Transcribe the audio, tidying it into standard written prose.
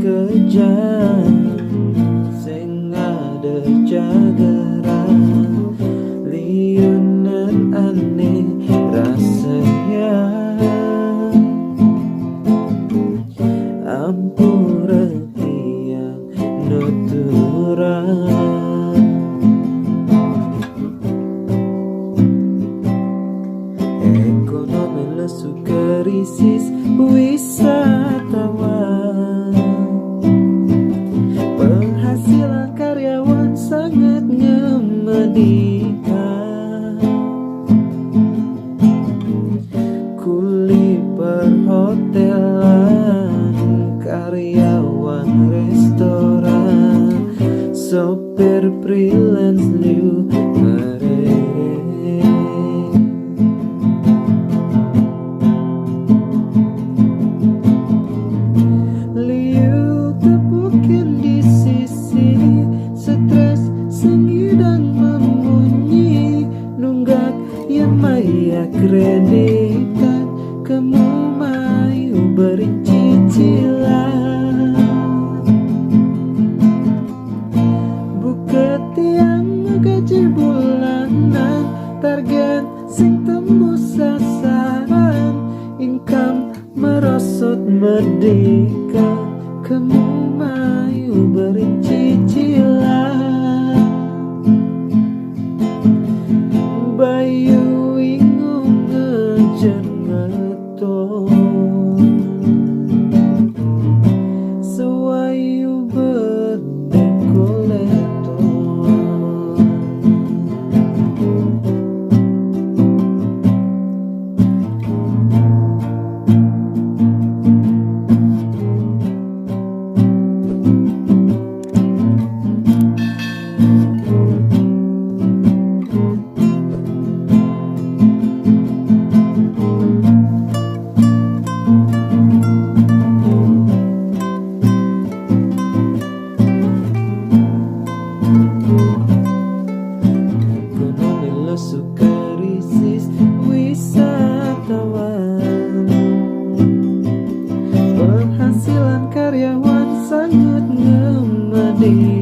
kejam sing ada jageran liunan aneh rasanya ampura yang nuturan ekonomi lesu krisis wisatawan penghasilan karyawan sangat menyedihkan kuli perhotelan karyawan restoran sopir freelance liu maya kreditan kamu mayu beri cicilan buka tiang gaji bulanan target sing tembus sasaran income merosot merdeka kamu mayu beri cicilan bayu sewayu berdekoleto krisis wisatawan penghasilan karyawan sangat menyedihkan